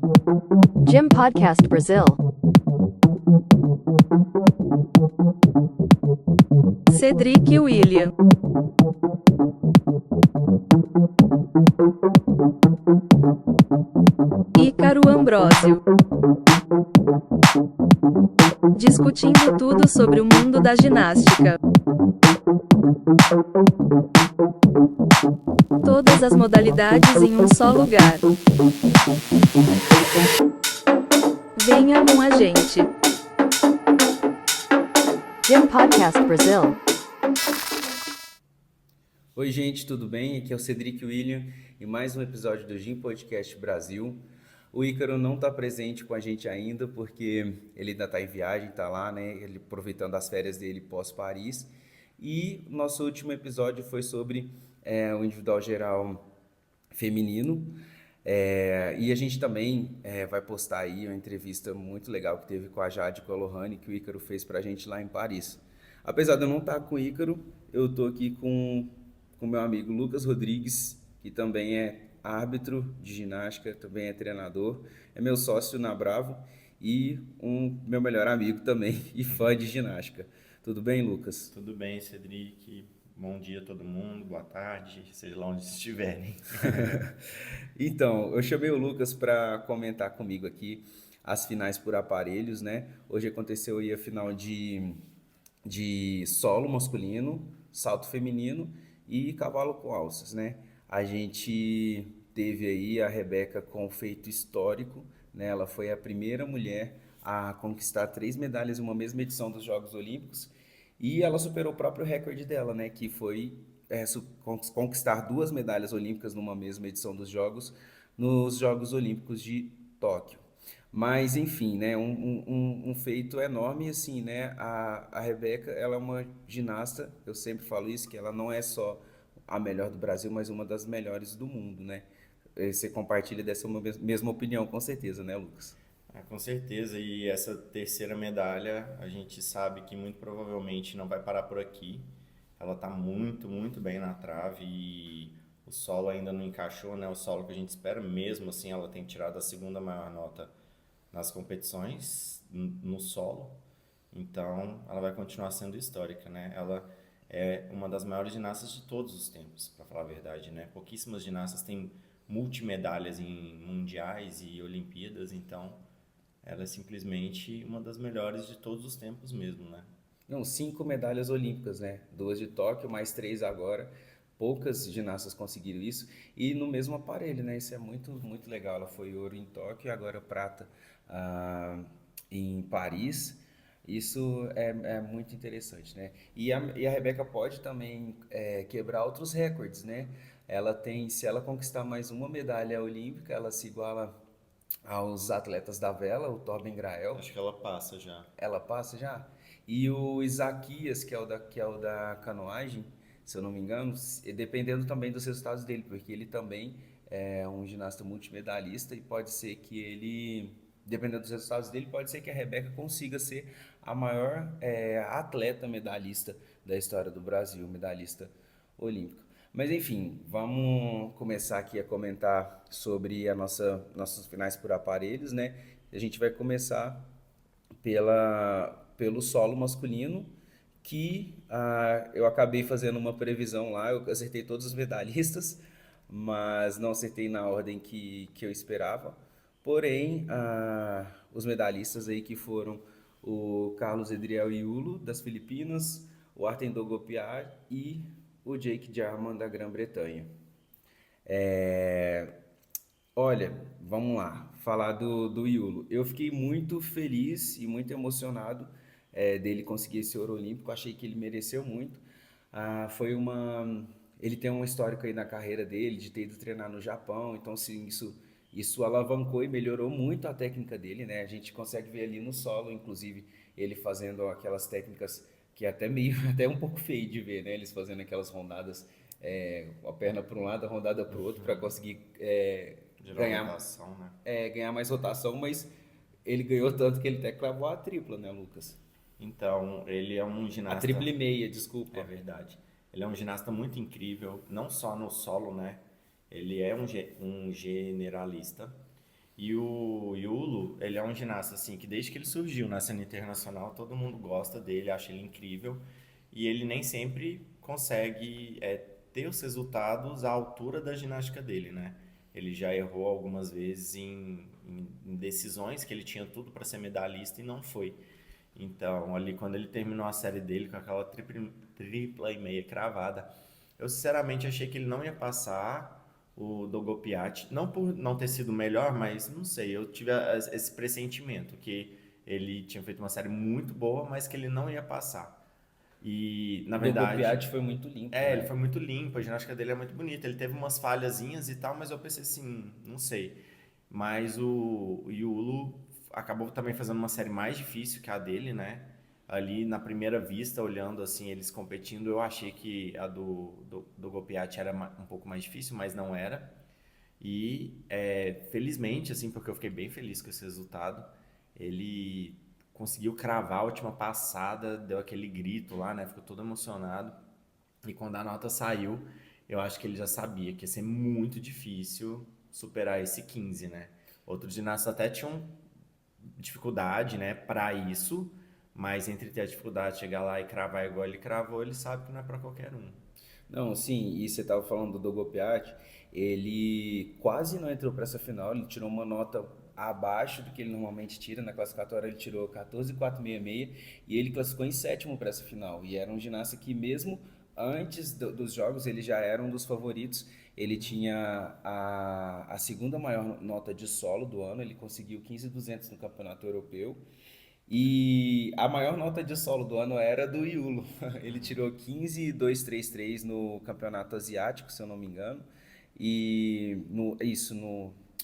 Gym Podcast Brazil. Cedric e William. Ícaro Ambrósio. Discutindo tudo sobre o mundo da ginástica. Todas as modalidades em um só lugar. Venha com a gente. Gym Podcast Brazil. Oi gente, tudo bem? Aqui é o Cedric William e mais um episódio do Gym Podcast Brasil. O Ícaro não está presente com a gente ainda porque ele ainda está em viagem, está lá, né? Ele aproveitando as férias dele pós-Paris. E nosso último episódio foi sobre o individual geral feminino. E a gente também vai postar aí uma entrevista muito legal que teve com a Jade e com a Lohane, que o Ícaro fez pra gente lá em Paris. Apesar de eu não estar com o Ícaro, eu tô aqui com meu amigo Lucas Rodrigues, que também é árbitro de ginástica, também é treinador, é meu sócio na Bravo e meu melhor amigo também e fã de ginástica. Tudo bem, Lucas? Tudo bem, Cedric. Bom dia a todo mundo, boa tarde, seja lá onde estiverem. Então, eu chamei o Lucas para comentar comigo aqui as finais por aparelhos, né? Hoje aconteceu aí a final de solo masculino, salto feminino e cavalo com alças, né? A gente teve aí a Rebeca com um feito histórico, né? Ela foi a primeira mulher a conquistar 3 medalhas em uma mesma edição dos Jogos Olímpicos e ela superou o próprio recorde dela, né? Que foi conquistar 2 medalhas olímpicas numa mesma edição dos Jogos, nos Jogos Olímpicos de Tóquio. Mas, enfim, né, um feito enorme, assim, né, a Rebeca, ela é uma ginasta, eu sempre falo isso, que ela não é só a melhor do Brasil, mas uma das melhores do mundo, né? Você compartilha dessa mesma opinião, com certeza, né, Lucas? Com certeza, e essa terceira medalha, a gente sabe que muito provavelmente não vai parar por aqui. Ela está muito, muito bem na trave e o solo ainda não encaixou, né? O solo que a gente espera, mesmo assim, ela tem tirado a segunda maior nota nas competições no solo, então ela vai continuar sendo histórica, né? Ela é uma das maiores ginastas de todos os tempos, para falar a verdade, né? Pouquíssimas ginastas têm multimedalhas em mundiais e Olimpíadas, então ela é simplesmente uma das melhores de todos os tempos mesmo, né? Não, 5 medalhas olímpicas, né? 2 de Tóquio, mais 3 agora. Poucas ginastas conseguiram isso. E no mesmo aparelho, né? Isso é muito, muito legal. Ela foi ouro em Tóquio e agora prata em Paris. Isso é muito interessante, né? E a Rebeca pode também quebrar outros recordes, né? Se ela conquistar mais uma medalha olímpica, ela se iguala aos atletas da vela, o Torben Grael. Acho que ela passa já. Ela passa já? E o Isaquias, que é o da canoagem, se eu não me engano, dependendo também dos resultados dele, porque ele também é um ginasta multimedalista e pode ser que ele, dependendo dos resultados dele, pode ser que a Rebeca consiga ser a maior atleta medalhista da história do Brasil, medalhista olímpica. Mas enfim, vamos começar aqui a comentar sobre nossas finais por aparelhos, né? A gente vai começar pelo solo masculino, que eu acabei fazendo uma previsão lá, eu acertei todos os medalhistas, mas não acertei na ordem que eu esperava. Porém, os medalhistas aí que foram o Carlos Edriel Iulo, das Filipinas, o Artem Dogopiar e o Jake Jarman, da Grã-Bretanha. Olha, vamos lá, falar do Iulo. Eu fiquei muito feliz e muito emocionado dele conseguir esse ouro olímpico. Achei que ele mereceu muito. Ele tem um histórico aí na carreira dele de ter ido treinar no Japão. Então, assim, isso alavancou e melhorou muito a técnica dele, né? A gente consegue ver ali no solo, inclusive, ele fazendo aquelas técnicas que é até meio, até um pouco feio de ver, né? Eles fazendo aquelas rondadas, a perna para um lado, a rondada para o outro, para conseguir Gerar rotação, né? ganhar mais rotação, mas ele ganhou tanto que ele até cravou a tripla, né, Lucas? Então, ele é um A ginasta... tripla e meia, desculpa. É verdade. Ele é um ginasta muito incrível, não só no solo, né? Ele é um generalista E o Yulo, ele é um ginasta assim que desde que ele surgiu na cena internacional, todo mundo gosta dele, acha ele incrível. E ele nem sempre consegue ter os resultados à altura da ginástica dele, né? Ele já errou algumas vezes em decisões que ele tinha tudo para ser medalhista e não foi. Então, ali quando ele terminou a série dele com aquela tripla e meia cravada, eu sinceramente achei que ele não ia passar o Dogo Piatti, não por não ter sido melhor, mas não sei, eu tive esse pressentimento que ele tinha feito uma série muito boa, mas que ele não ia passar. E, na O Dogo verdade, Piatti foi muito limpo, ele né? foi muito limpo, a ginástica dele é muito bonita. Ele teve umas falhazinhas e tal, mas eu pensei assim, não sei. Mas o Yulo acabou também fazendo uma série mais difícil que a dele, né? Ali na primeira vista, olhando assim, eles competindo, eu achei que a do Gopiati era um pouco mais difícil, mas não era. E felizmente, assim, porque eu fiquei bem feliz com esse resultado, ele conseguiu cravar a última passada, deu aquele grito lá, né? Ficou todo emocionado. E quando a nota saiu, eu acho que ele já sabia que ia ser muito difícil superar esse 15, né? Outros ginastas até tinham dificuldade, né, para isso, mas entre ter a dificuldade de chegar lá e cravar igual ele cravou, ele sabe que não é para qualquer um. Não, sim, e você estava falando do Dogo Piatti, ele quase não entrou para essa final, ele tirou uma nota abaixo do que ele normalmente tira, na classificatória ele tirou 14,466 e ele classificou em sétimo para essa final, e era um ginasta que mesmo antes dos jogos ele já era um dos favoritos, ele tinha a segunda maior nota de solo do ano, ele conseguiu 15.200 no campeonato europeu, e a maior nota de solo do ano era do Yulo. Ele tirou 15.233 no campeonato asiático, se eu não me engano. E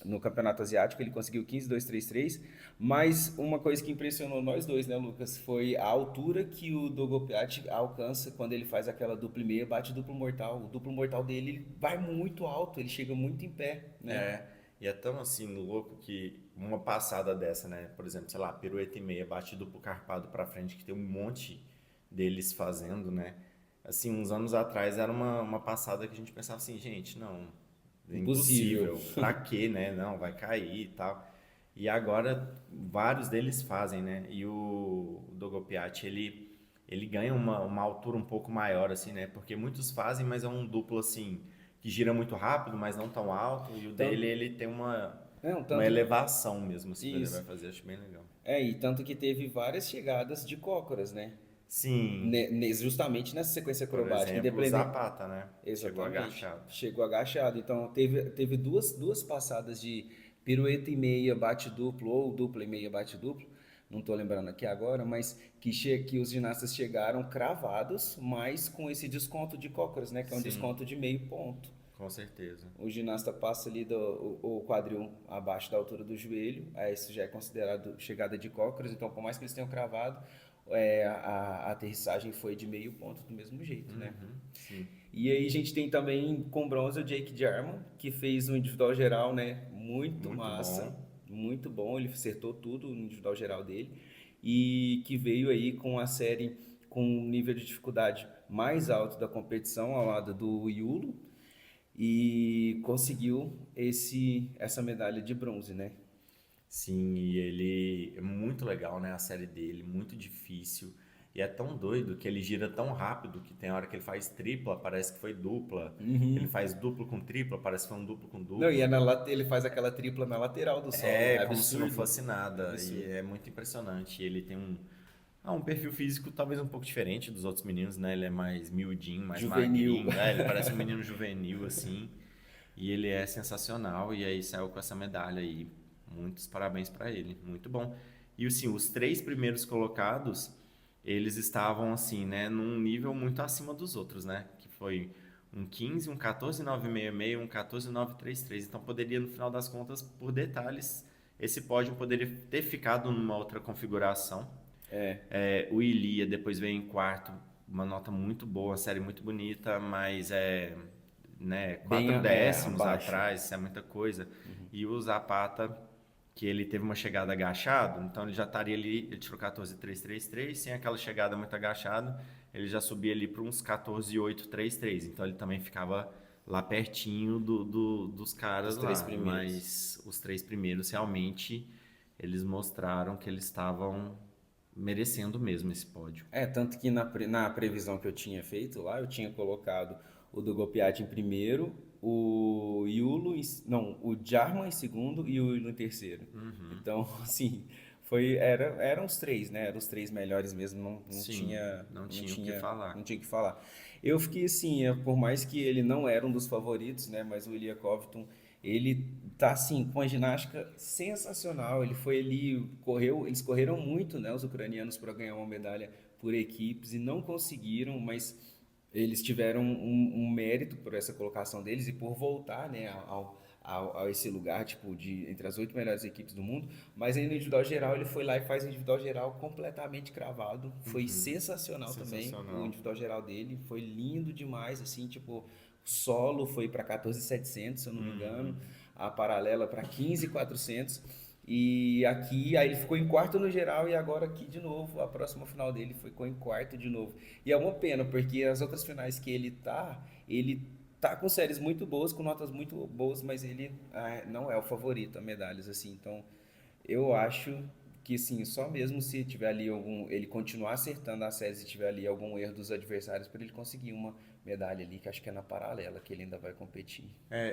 no campeonato asiático ele conseguiu 15.233. Mas uma coisa que impressionou nós dois, né, Lucas, foi a altura que o Dogo Piatti alcança quando ele faz aquela dupla e meia, bate duplo mortal. O duplo mortal dele ele vai muito alto, ele chega muito em pé, né? E é tão assim louco que uma passada dessa, né? Por exemplo, sei lá, pirueta e meia, bate duplo carpado pra frente, que tem um monte deles fazendo, né? Assim, uns anos atrás era uma passada que a gente pensava assim, gente, não, é Impossível. impossível, pra quê, né? Não, vai cair e tal. E agora vários deles fazem, né? E o Dogo Piatti, ele ganha uma altura um pouco maior, assim, né? Porque muitos fazem, mas é um duplo, assim, que gira muito rápido, mas não tão alto. E o Tanto, dele, ele tem não, uma tanto, elevação mesmo, assim, quando ele vai isso. fazer. Acho bem legal. E tanto que teve várias chegadas de cócoras, né? Sim, Justamente nessa sequência por acrobática, exemplo, o independente. Zapata, né? Chegou Exatamente. agachado. Chegou agachado. Então teve duas passadas de pirueta e meia bate duplo ou dupla e meia bate duplo. Não estou lembrando aqui agora, mas que os ginastas chegaram cravados, mas com esse desconto de cócoras, né? Que é um Sim, desconto de meio ponto. com certeza. O ginasta passa ali o quadril abaixo da altura do joelho, aí isso já é considerado chegada de cócoras, então por mais que eles tenham cravado, a aterrissagem foi de meio ponto do mesmo jeito, né? Sim, E aí a gente tem também com bronze o Jake Jarman, que fez um individual geral, né? Muito muito massa, bom. muito bom, ele acertou tudo no individual geral dele e que veio aí com a série com um nível de dificuldade mais alto da competição ao lado do Yulo e conseguiu essa medalha de bronze, né? Sim, e ele é muito legal, né? A série dele, muito difícil. E é tão doido que ele gira tão rápido que tem hora que ele faz tripla, parece que foi dupla. Ele faz duplo com tripla, parece que foi um duplo com Não, e duplo. ele faz aquela tripla na lateral do solo, É é como se não absurdo, fosse nada. E absurdo. é muito impressionante. Ele tem um perfil físico talvez um pouco diferente dos outros meninos, né? Ele é mais miudinho, mais Juvenil. magrinho. Ele parece um menino juvenil, assim. E ele é sensacional. E aí saiu com essa medalha aí. Muitos parabéns para ele. Muito bom. E assim, os três primeiros colocados, eles estavam assim, né? Num nível muito acima dos outros, né? Que foi um 15, um 14,966, um 14,933. Então poderia, no final das contas, por detalhes, esse pódio poderia ter ficado numa outra configuração. O Ilia depois veio em quarto, uma nota muito boa, uma série muito bonita, mas né, Bem 4 décimos abaixo. atrás, isso é muita coisa. E o Zapata, que ele teve uma chegada agachado, então ele já estaria ali, ele tirou 14,333, sem aquela chegada muito agachada, ele já subia ali para uns 14,833, então ele também ficava lá pertinho dos caras Os três lá, primeiros. mas os 3 primeiros realmente eles mostraram que eles estavam merecendo mesmo esse pódio. Tanto que na previsão que eu tinha feito lá, eu tinha colocado o Dugo Piatti em primeiro, o Yulo, não, o Jarman em segundo e o Yulo em terceiro. Então, assim, eram os três, né? Eram os três melhores mesmo, não Sim, tinha, não tinha o que falar. não tinha o que falar. Eu fiquei assim, por mais que ele não era um dos favoritos, né? Mas o Ilya Kovtun, ele tá assim, com a ginástica sensacional. Eles correram muito, né? Os ucranianos para ganhar uma medalha por equipes e não conseguiram, mas eles tiveram um mérito por essa colocação deles e por voltar, né, a esse lugar, tipo, entre as 8 melhores equipes do mundo. Mas aí no individual geral ele foi lá e faz o individual geral completamente cravado. Foi sensacional também o Sensacional. individual geral dele, foi lindo demais, assim, tipo, o solo foi para 14.700, se eu não me engano, a paralela para 15.400. E aqui, aí ele ficou em quarto no geral e agora aqui de novo, a próxima final dele ficou em quarto de novo. E é uma pena, porque as outras finais que ele tá com séries muito boas, com notas muito boas, mas ele não é o favorito a medalhas, assim. Então, eu acho que, sim, só mesmo se tiver ali ele continuar acertando as séries e tiver ali algum erro dos adversários para ele conseguir uma medalha ali, que acho que é na paralela que ele ainda vai competir.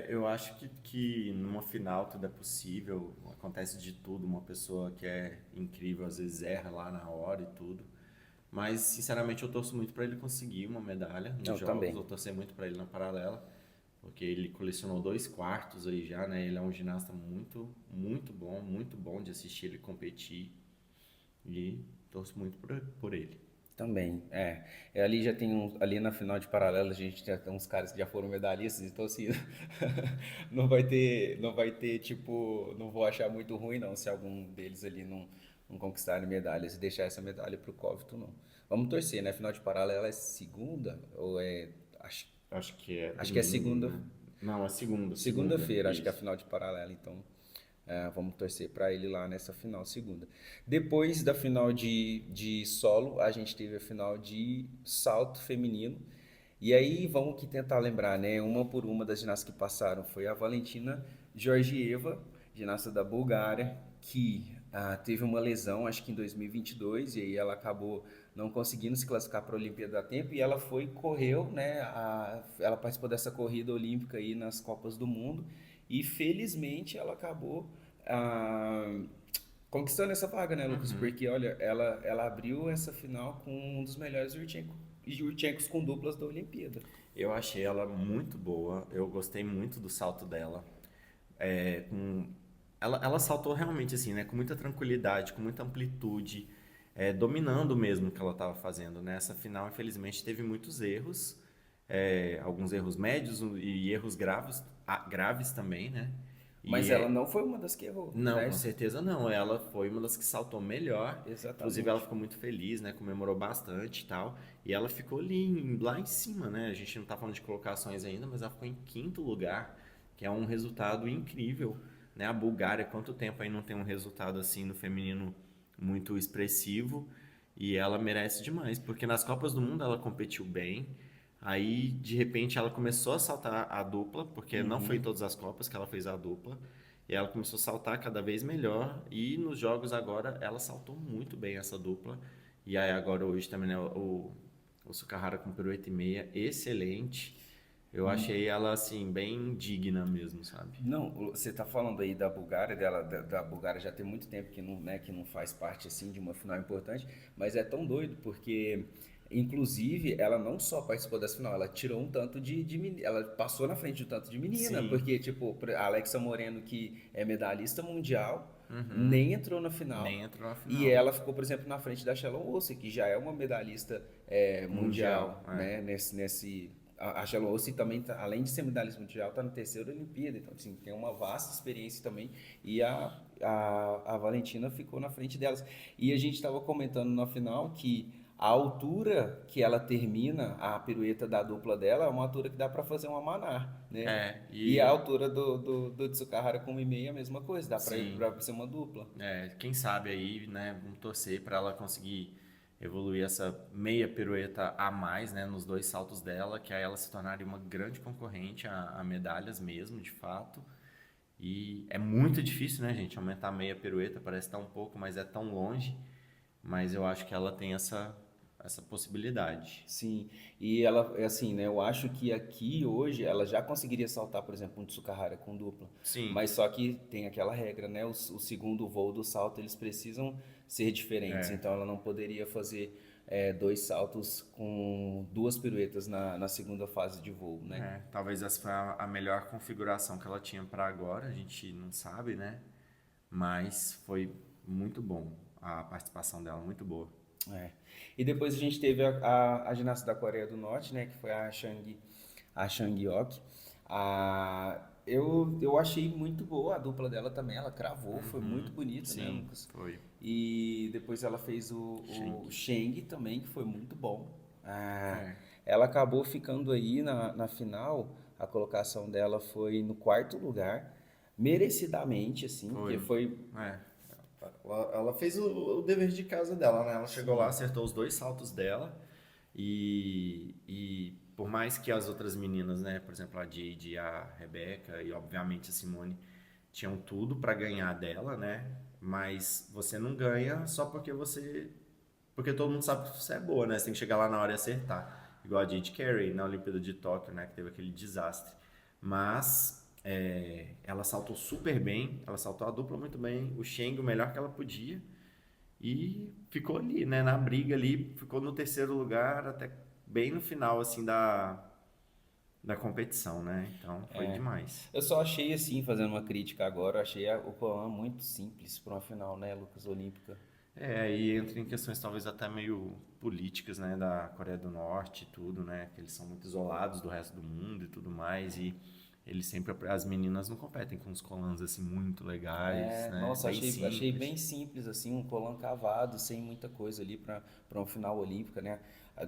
Eu acho que numa final tudo é possível, acontece de tudo, uma pessoa que é incrível às vezes erra lá na hora e tudo. Mas, sinceramente, eu torço muito para ele conseguir uma medalha nos Eu jogos. também. Eu torcer muito para ele na paralela, porque ele colecionou 2 quartos aí já, né? Ele é um ginasta muito, muito bom de assistir ele competir. E torço muito por ele. Também, ali já tem ali na final de paralela a gente já tem uns caras que já foram medalhistas, então assim, não vai ter tipo, não vou achar muito ruim não se algum deles ali não conquistarem medalhas e deixar essa medalha pro Covington não. Vamos torcer, né? Final de paralela é segunda ou Acho que é acho que é domingo, segunda, né? Não, é segunda. segunda-feira, acho que é a Isso. final de paralela, então vamos torcer para ele lá nessa final segunda. Depois da final de solo, a gente teve a final de salto feminino. E aí vamos que tentar lembrar, né? Uma por uma das ginastas que passaram foi a Valentina Georgieva, ginasta da Bulgária, que teve uma lesão, acho que em 2022, e aí ela acabou não conseguindo se classificar para a Olimpíada a tempo, e ela correu, né? Ela participou dessa corrida olímpica aí nas Copas do Mundo, e felizmente ela acabou ah, conquistando essa vaga, né, Lucas? Porque, olha, ela abriu essa final com um dos melhores Yurchenkos com duplas da Olimpíada. Eu achei ela muito boa, eu gostei muito do salto dela. É, com... ela saltou realmente assim, né? Com muita tranquilidade, com muita amplitude, dominando mesmo o que ela estava fazendo, né? Essa final, infelizmente, teve muitos erros, alguns erros médios e erros graves também, né? Mas E ela não foi uma das que errou, não, né? com certeza não. Ela foi uma das que saltou melhor. Inclusive, ela Exatamente. ficou muito feliz, né? Comemorou bastante e tal. E ela ficou ali, lá em cima, né? A gente não tá falando de colocações ainda, mas ela ficou em quinto lugar, que é um resultado incrível, né? A Bulgária, quanto tempo aí não tem um resultado assim no feminino muito expressivo? E ela merece demais, porque nas Copas do Mundo ela competiu bem. Aí, de repente, ela começou a saltar a dupla, porque não foi em todas as Copas que ela fez a dupla. E ela começou a saltar cada vez melhor. E nos jogos agora, ela saltou muito bem essa dupla. E aí agora hoje também, né, o Sukahara com pirueta e meia, excelente. Eu achei ela, assim, bem digna mesmo, sabe? Não, você tá falando aí da Bulgária, da Bulgária já tem muito tempo que não, né, que não faz parte assim de uma final importante, mas é tão doido porque inclusive ela não só participou dessa final, ela tirou um tanto de menina, ela passou na frente de um tanto de menina, Sim, porque tipo, a Alexa Moreno que é medalhista mundial, nem entrou na final. nem entrou na E final. ela ficou, por exemplo, na frente da Shalom Olsen, que já é uma medalhista Mundial, mundial, né? A Shalom Olsen também, além de ser medalhista mundial, está na terceira Olimpíada, então assim, tem uma vasta experiência também. E a Valentina ficou na frente delas. E a gente estava comentando na final que a altura que ela termina a pirueta da dupla dela é uma altura que dá para fazer uma manar, né? E a E altura do Tsukahara com o Imei é a mesma coisa, dá sim, para ser uma dupla. quem sabe aí, né, vamos torcer para ela conseguir evoluir essa meia pirueta a mais, né, nos 2 saltos dela, que aí ela se tornaria uma grande concorrente a medalhas mesmo, de fato. E é muito difícil, né, gente, aumentar a meia pirueta, parece estar um pouco, mas é tão longe. Mas eu acho que ela tem essa possibilidade. Sim, e ela, é assim, né? Eu acho que aqui hoje ela já conseguiria saltar, por exemplo, um Tsukahara com dupla. Sim, Mas só que tem aquela regra, né? O segundo voo do salto eles precisam ser diferentes. é, Então ela não poderia fazer 2 saltos com 2 piruetas na segunda fase de voo, né? talvez essa foi a melhor configuração que ela tinha para agora, a gente não sabe, né? Mas foi muito bom a participação dela, muito boa. É. E depois a gente teve a ginasta da Coreia do Norte, né? Que foi a Chang Ok. Eu achei muito boa a dupla dela também, ela cravou, foi muito bonito, né, Sim, Lucas? foi. E depois ela fez o Shang. Sheng também, que foi muito bom. É, Ela acabou ficando aí na final, a colocação dela foi no 4º lugar, merecidamente, assim, porque foi. foi. É. Ela fez o dever de casa dela, né? Ela chegou lá, acertou os 2 saltos dela e por mais que as outras meninas, né, por exemplo, a Jade, a Rebeca e obviamente a Simone tinham tudo para ganhar dela, né? Mas você não ganha só porque todo mundo sabe que você é boa, né? Você tem que chegar lá na hora e acertar. Igual a Jade Carey na Olimpíada de Tóquio, né, que teve aquele desastre. Mas ela saltou super bem, ela saltou a dupla muito bem, o Sheng o melhor que ela podia e ficou ali, né, na briga ali, ficou no 3º lugar até bem no final assim da competição, né? Então foi demais. Eu só achei assim, fazendo uma crítica agora, eu achei o Poan muito simples para uma final, né, Lucas, olímpica. Aí entra em questões talvez até meio políticas, né, da Coreia do Norte e tudo, né, que eles são muito isolados do resto do mundo e tudo mais e eles sempre, as meninas não competem com os colãs assim muito legais, né, Nossa, bem achei simples. bem simples, assim, um colã cavado, sem muita coisa ali para uma final olímpica, né?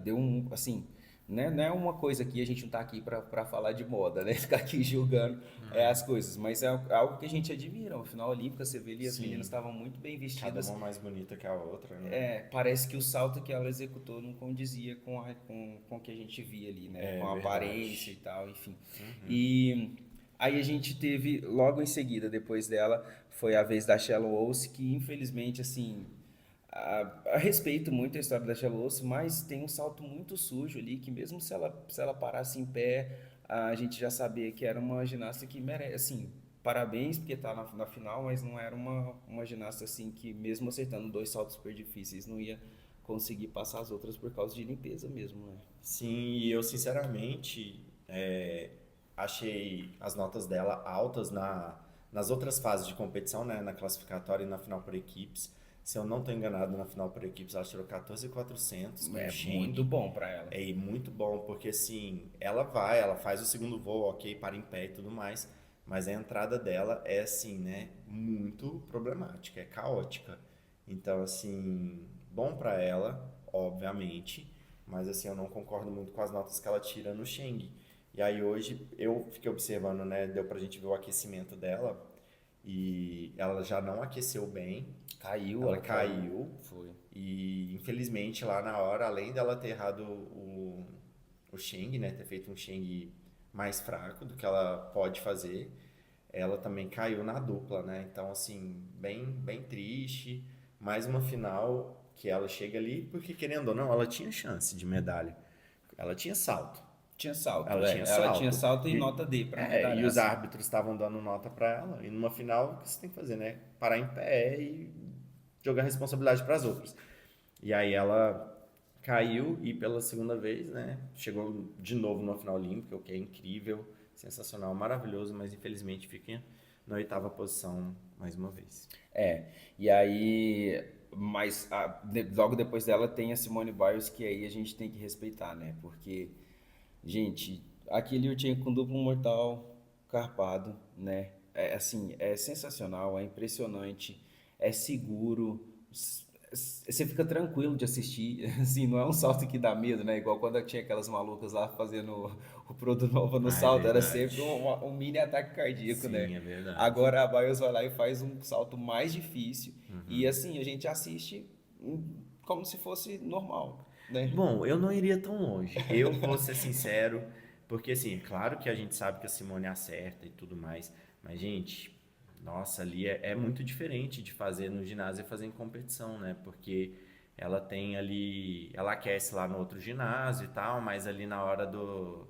Deu um, assim, né? Não é uma coisa que a gente não tá aqui para falar de moda, né? Ficar aqui julgando as coisas, mas é algo que a gente admira. Uma final olímpica, você vê ali, as meninas Sim, estavam muito bem cada vestidas. uma mais bonita que a outra, né? Parece que o salto que ela executou não condizia com o que a gente via ali, né? É Com a aparência e verdade. tal, enfim. E aí a gente teve, logo em seguida, depois dela, foi a vez da Shallow Olse, que infelizmente, assim, respeito muito a história da Shallow Olse, mas tem um salto muito sujo ali, que mesmo se ela parasse em pé, a gente já sabia que era uma ginasta que merece, assim, parabéns, porque tá na final, mas não era uma ginasta, assim, que mesmo acertando 2 saltos super difíceis, não ia conseguir passar as outras por causa de limpeza mesmo, né? Sim, e eu sinceramente achei as notas dela altas nas outras fases de competição, né? Na classificatória e na final por equipes. Se eu não estou enganado, na final por equipes ela tirou 14.400 com o É Sheng. muito bom pra ela. E muito bom, porque assim, ela faz o segundo voo, ok, para em pé e tudo mais, mas a entrada dela é assim, né? Muito problemática, é caótica. Então, assim, bom para ela, obviamente, mas assim, eu não concordo muito com as notas que ela tira no Sheng. E aí hoje eu fiquei observando, né? Deu pra gente ver o aquecimento dela e ela já não aqueceu bem, Caiu, ela ela caiu. caiu Foi. e infelizmente lá na hora, além dela ter errado o Sheng, né? Ter feito um Sheng mais fraco do que ela pode fazer, ela também caiu na dupla, né? Então, assim, bem triste. Mais uma final que ela chega ali, porque querendo ou não, ela tinha chance de medalha. Ela tinha salto. Tinha salto, Ela tinha Ela tinha salto. salto e nota D pra E medalha. os árbitros estavam dando nota pra ela. E numa final, o que você tem que fazer, né? Parar em pé e jogar responsabilidade para as outras. E aí ela caiu e pela segunda vez, né? Chegou de novo numa final olímpica, o que é incrível, sensacional, maravilhoso, mas infelizmente fica na 8ª posição mais uma vez. E aí, mas logo depois dela tem a Simone Biles, que aí a gente tem que respeitar, né? Porque, gente, aquele Yurchenko com duplo mortal carpado, né? É assim, é sensacional, é impressionante, é seguro, você fica tranquilo de assistir, assim, não é um salto que dá medo, né? Igual quando tinha aquelas malucas lá fazendo o Prodo Nova no Ah, é salto, era verdade. sempre um mini ataque cardíaco, Sim, né? é verdade. Agora a Biles vai lá e faz um salto mais difícil, e assim, a gente assiste como se fosse normal, né? Bom, eu não iria tão longe. Eu vou ser sincero, porque assim, claro que a gente sabe que a Simone acerta e tudo mais, mas gente, nossa, ali é muito diferente de fazer no ginásio e fazer em competição, né? Porque ela tem ali, ela aquece lá no outro ginásio e tal, mas ali na hora do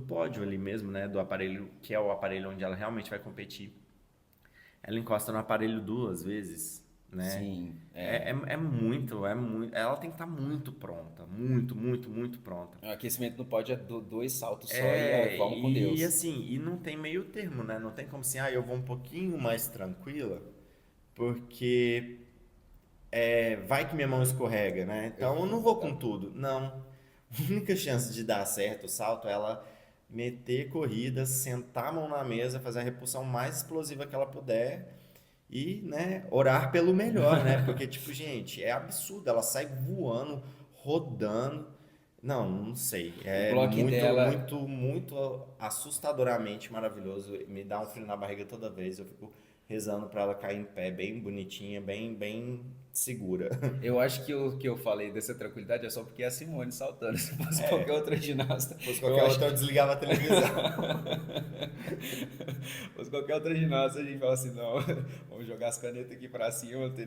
pódio ali mesmo, né? Do aparelho, que é o aparelho onde ela realmente vai competir. Ela encosta no aparelho 2 vezes, né? Sim, É muito. Ela tem que estar muito pronta. Muito, muito, muito pronta. o aquecimento não pode é dois saltos só vamos com E Deus. assim, e não tem meio termo, né? Não tem como assim, eu vou um pouquinho mais tranquila, porque vai que minha mão escorrega, né? Então eu não vou com tudo. Não. A única chance de dar certo o salto é ela meter corrida, sentar a mão na mesa, fazer a repulsão mais explosiva que ela puder e, né, orar pelo melhor, né? Porque, tipo, gente, é absurdo. Ela sai voando, rodando. Não sei. O É bloco muito, dela, muito, muito assustadoramente maravilhoso. Me dá um frio na barriga toda vez. Eu fico rezando pra ela cair em pé, bem bonitinha, bem, bem segura. eu acho que o que eu falei dessa tranquilidade é só porque é a Simone saltando. Se fosse qualquer outra ginasta, Se fosse eu qualquer acho outra, eu desligava a televisão. Se fosse qualquer outra ginasta, a gente fala assim, não, vamos jogar as canetas aqui pra cima, não tem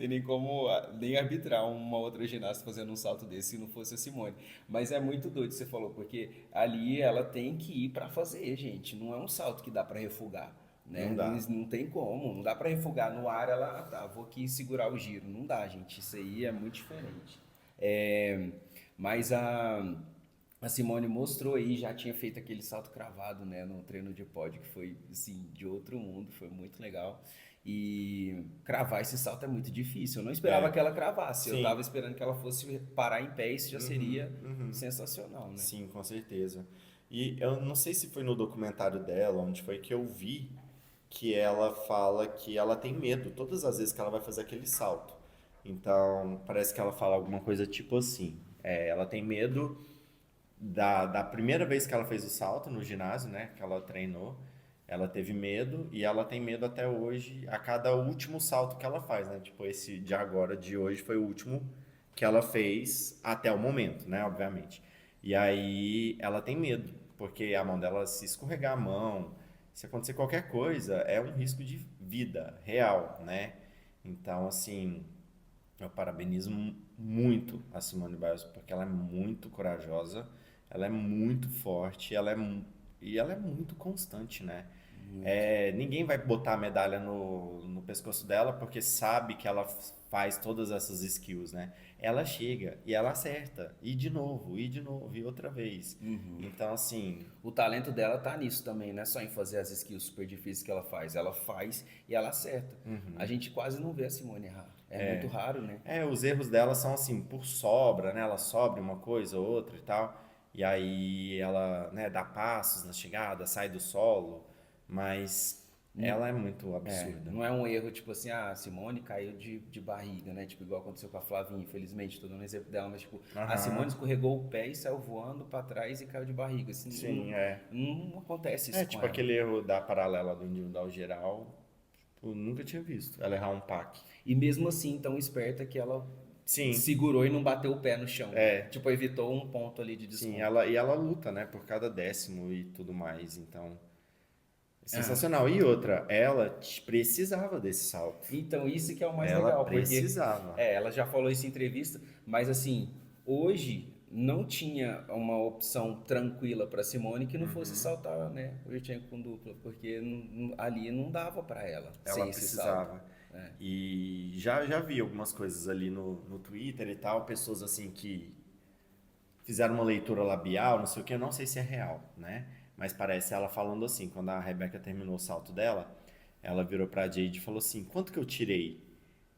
nem como nem arbitrar uma outra ginasta fazendo um salto desse se não fosse a Simone. Mas é muito doido, você falou, porque ali ela tem que ir pra fazer, gente. Não é um salto que dá pra refugar. Né? Não dá. Não tem como, não dá pra refugar no ar, ela, tá, vou aqui segurar o giro. Não dá, gente, isso aí é muito diferente. É, mas a Simone mostrou aí, já tinha feito aquele salto cravado, né, no treino de pódio, que foi, assim, de outro mundo, foi muito legal. E cravar esse salto é muito difícil. Eu não esperava É, que ela cravasse, eu sim. tava esperando que ela fosse parar em pé, isso já seria Uhum. sensacional, né? Sim, com certeza. E eu não sei se foi no documentário dela, onde foi que eu vi que ela fala que ela tem medo todas as vezes que ela vai fazer aquele salto. Então, parece que ela fala alguma coisa tipo assim. Ela tem medo da primeira vez que ela fez o salto no ginásio, né? Que ela treinou. Ela teve medo e ela tem medo até hoje a cada último salto que ela faz, né? Tipo, esse de agora, de hoje, foi o último que ela fez até o momento, né? Obviamente. E aí ela tem medo, porque a mão dela, se escorregar a mão, se acontecer qualquer coisa, é um risco de vida real, né? Então, assim, eu parabenizo muito a Simone Biles, porque ela é muito corajosa, ela é muito forte, e ela é muito constante, né? Ninguém vai botar a medalha no pescoço dela porque sabe que ela faz todas essas skills, né? Ela chega e ela acerta, e de novo, e outra vez. Então, assim, O talento dela tá nisso também, não é só em fazer as skills super difíceis que ela faz. Ela faz e ela acerta. A gente quase não vê a Simone errar. É muito raro, né? os erros dela são assim, por sobra, né? Ela sobra uma coisa ou outra e tal. E aí ela, né, dá passos na chegada, sai do solo, mas ela é muito absurda. Não é um erro tipo assim, a Simone caiu de barriga, né? Tipo, igual aconteceu com a Flavinha, infelizmente, tô dando um exemplo dela, mas tipo, a Aham. Simone escorregou o pé e saiu voando pra trás e caiu de barriga. Assim, Sim, não acontece isso com tipo ela. aquele erro da paralela do individual geral, eu nunca tinha visto. Ela errar um pack. E mesmo assim, tão esperta que ela Sim, segurou e não bateu o pé no chão. É. Tipo, evitou um ponto ali de sim, desconto. ela luta, né, por cada décimo e tudo mais, então é Ah, sensacional. E outra, ela precisava desse salto. então, isso que é o mais Ela legal, porque precisava. ela já falou isso em entrevista, mas assim, hoje não tinha uma opção tranquila para Simone que não fosse saltar, né, o Yurchenko com dupla, porque ali não dava para ela Ela sem esse salto. precisava. E já vi algumas coisas ali no Twitter e tal, pessoas assim que fizeram uma leitura labial, não sei o que, eu não sei se é real, né? Mas parece ela falando assim, quando a Rebeca terminou o salto dela, ela virou pra Jade e falou assim, quanto que eu tirei?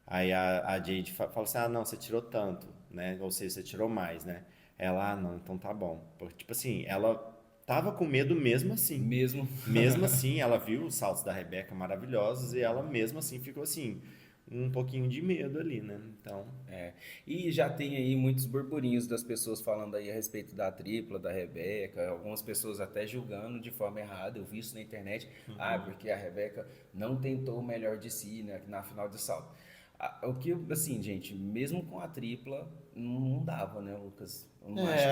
Aí a Jade falou assim, não, você tirou tanto, né? Ou seja, você tirou mais, né? Ela, não, então tá bom. Porque, tipo assim, ela tava com medo mesmo assim. Mesmo. Mesmo assim, ela viu os saltos da Rebeca maravilhosos e ela mesmo assim ficou assim, um pouquinho de medo ali, né? Então, E já tem aí muitos burburinhos das pessoas falando aí a respeito da tripla, da Rebeca, algumas pessoas até julgando de forma errada, eu vi isso na internet, porque a Rebeca não tentou o melhor de si, né, na final de salto. O que, assim, gente, mesmo com a tripla, não dava, né, Lucas? Eu É, acho que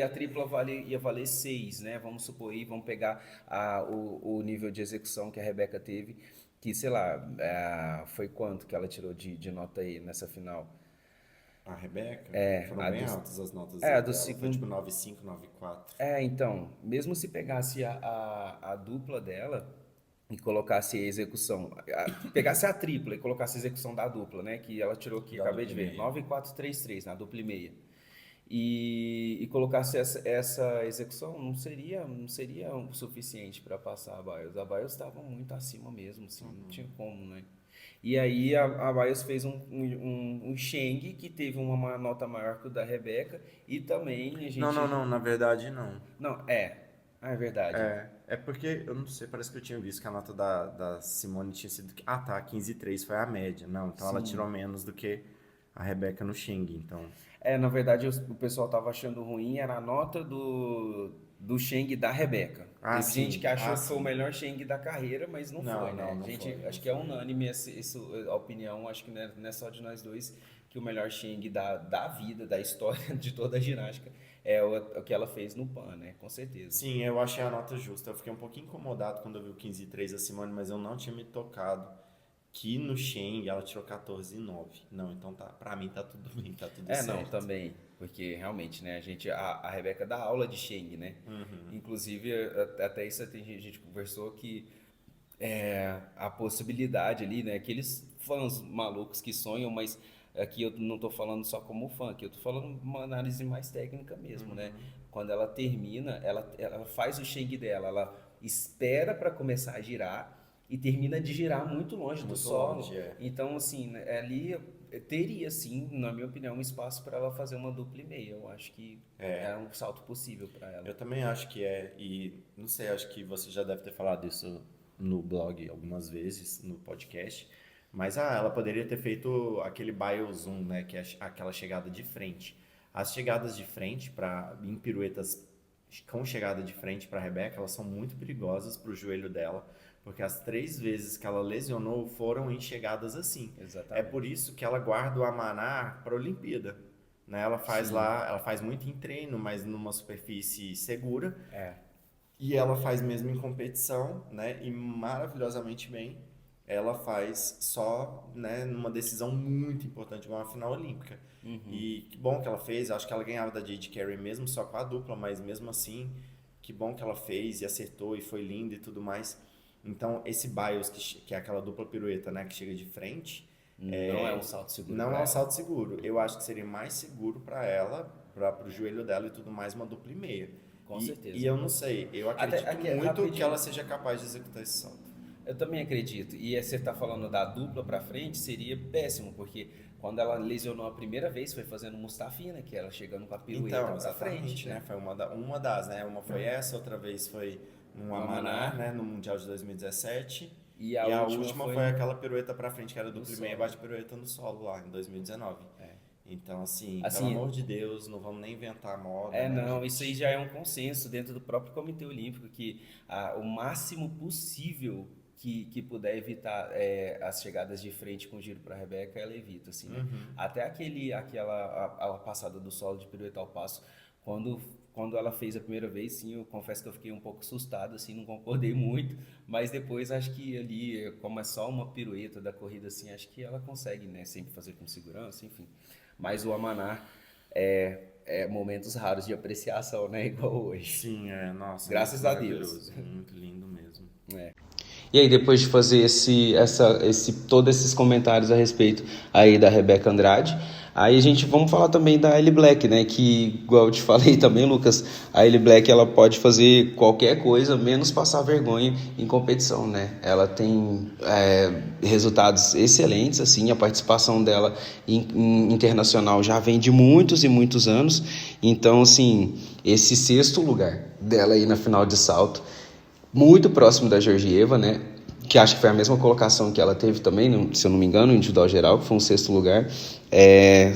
a tripla ia valer 6, né? Vamos supor aí, vamos pegar o nível de execução que a Rebeca teve, que, sei lá, foi quanto que ela tirou de nota aí nessa final? a Rebeca, foram A bem do, altas as notas a dela. do Foi tipo segundo. 9,5, 9,4. Então, mesmo se pegasse a dupla dela e colocasse a execução, pegasse a tripla e colocasse a execução da dupla, né? Que ela tirou aqui, Da acabei de dupla e ver, meia. 9,433 na dupla e meia. E colocasse essa execução, não seria o suficiente para passar a BIOS. A BIOS estava muito acima mesmo, assim, não tinha como, né? E aí a BIOS fez um Sheng que teve uma nota maior que o da Rebeca e também a Não, não, gente. não, na verdade não. Não, é verdade. É porque, eu não sei, parece que eu tinha visto que a nota da Simone tinha sido... Ah, tá, 15,3 foi a média. Não, então ela tirou menos do que a Rebeca no Xing, então... Na verdade, o pessoal tava achando ruim, era a nota do Sheng da Rebeca. Ah, Teve gente sim. que achou Ah, que foi o sim. melhor Sheng da carreira, mas não Não, foi, né? não Gente, foi, não acho que é foi. unânime a opinião, acho que não é só de nós dois, que o melhor Sheng da vida, da história de toda a ginástica é o que ela fez no PAN, né? Com certeza. Sim, eu achei a nota justa. Eu fiquei um pouquinho incomodado quando eu vi o 15,3 da Simone, mas eu não tinha me tocado que no Xing ela tirou 14,9. Não, então tá, pra mim tá tudo bem, tá tudo certo. Não, também, porque realmente, né, a Rebeca dá aula de Sheng, né? Inclusive, até isso a gente conversou que a possibilidade ali, né, aqueles fãs malucos que sonham, mas aqui eu não tô falando só como fã, aqui eu tô falando uma análise mais técnica mesmo, né? Quando ela termina, ela faz o Sheng dela, ela espera para começar a girar e termina de girar muito longe do Muito solo. longe, é. Então, assim, né, ali teria, sim, na minha opinião, um espaço para ela fazer uma dupla e meia. Eu acho que é um salto possível para ela. Eu também acho que é, e não sei, acho que você já deve ter falado isso no blog algumas vezes, no podcast, mas ela poderia ter feito aquele bio zoom, né, que é aquela chegada de frente. As chegadas de frente em piruetas com chegada de frente para a Rebeca, elas são muito perigosas para o joelho dela, porque as 3 vezes que ela lesionou foram em chegadas assim. Exatamente. É por isso que ela guarda o Amaná para a Olimpíada. Né? Ela faz ela faz muito em treino, mas numa superfície segura. E ela faz mesmo em competição, né? E maravilhosamente bem. Ela faz só, né, numa decisão muito importante, igual uma final olímpica. E que bom que ela fez. Acho que ela ganhava da Jade Carey mesmo só com a dupla, mas mesmo assim, que bom que ela fez e acertou e foi linda e tudo mais. Então, esse BIOS, que é aquela dupla pirueta, né, que chega de frente... Não é um salto seguro Não pra é um ela. salto seguro. Eu acho que seria mais seguro para ela, para o joelho dela e tudo mais, uma dupla e meia. Com certeza. E eu não sei, eu acredito aqui, muito rapidinho. que ela seja capaz de executar esse salto. Eu também acredito. E você tá falando da dupla pra frente, seria péssimo, porque quando ela lesionou a primeira vez, foi fazendo Mustafina, que ela chegando com a pirueta Então, pra exatamente, frente, né? Foi uma das, né? Uma foi essa, outra vez foi no Amaná, né? No Mundial de 2017. E a última última foi aquela pirueta pra frente, que era dupla e meia, bate pirueta no solo lá, em 2019. Então, assim, pelo amor de Deus, não vamos nem inventar moda. né, não, gente? isso aí já é um consenso dentro do próprio Comitê Olímpico, que o máximo possível que puder evitar as chegadas de frente com giro para a Rebeca, ela evita, assim, né? Até aquela passada do solo de pirueta ao passo, quando ela fez a primeira vez, sim, eu confesso que eu fiquei um pouco assustado, assim, não concordei muito, mas depois acho que ali, como é só uma pirueta da corrida, assim, acho que ela consegue, né, sempre fazer com segurança, enfim. Mas o Amaná é momentos raros de apreciação, né, igual hoje. Sim, nossa. Graças muito a Deus. maravilhoso, Muito lindo mesmo. E aí, depois de fazer todos esses comentários a respeito aí da Rebeca Andrade, aí vamos falar também da Ellie Black, né? Que, igual eu te falei também, Lucas, a Ellie Black, ela pode fazer qualquer coisa, menos passar vergonha em competição, né? Ela tem resultados excelentes, assim, a participação dela em internacional já vem de muitos e muitos anos. Então, assim, esse 6º lugar dela aí na final de salto, muito próximo da Georgieva, né? Que acho que foi a mesma colocação que ela teve também, se eu não me engano, no individual geral, que foi um 6º lugar.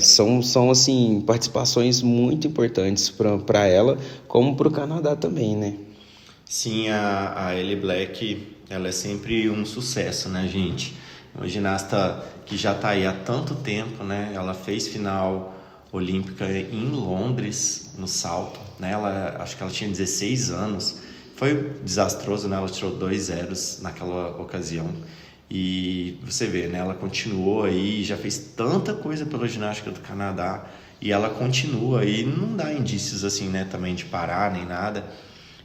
São assim, participações muito importantes para ela, como para o Canadá também, né? Sim, a Ellie Black, ela é sempre um sucesso, né, gente? Uma ginasta que já está aí há tanto tempo, né? Ela fez final olímpica em Londres, no salto, né? Acho que ela tinha 16 anos. Foi desastroso, né? Ela tirou 2 zeros naquela ocasião. E você vê, né? Ela continuou aí, já fez tanta coisa pela ginástica do Canadá. E ela continua aí, não dá indícios assim, né? Também de parar nem nada.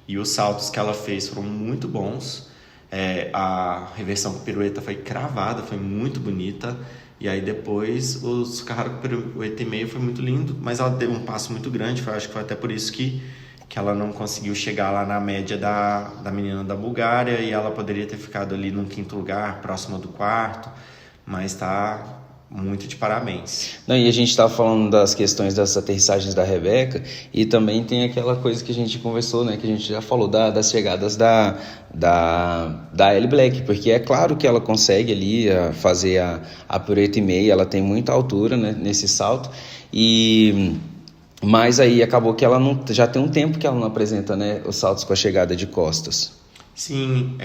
E os saltos que ela fez foram muito bons. A reversão com pirueta foi cravada, foi muito bonita. E aí depois os carros com pirueta e meio foi muito lindo, mas ela deu um passo muito grande. Acho que foi até por isso que ela não conseguiu chegar lá na média da menina da Bulgária, e ela poderia ter ficado ali no 5º lugar, próximo do 4º, mas tá muito de parabéns. Não, e a gente estava falando das questões das aterrissagens da Rebeca, e também tem aquela coisa que a gente conversou, né, que a gente já falou das chegadas da Ellie Black, porque é claro que ela consegue ali fazer a pirueta e meia, ela tem muita altura, né, nesse salto, mas aí acabou que ela não, já tem um tempo que ela não apresenta, né, os saltos com a chegada de costas. Sim,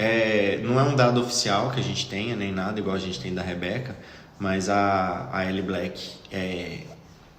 não é um dado oficial que a gente tenha, nem nada igual a gente tem da Rebeca, mas a Ellie Black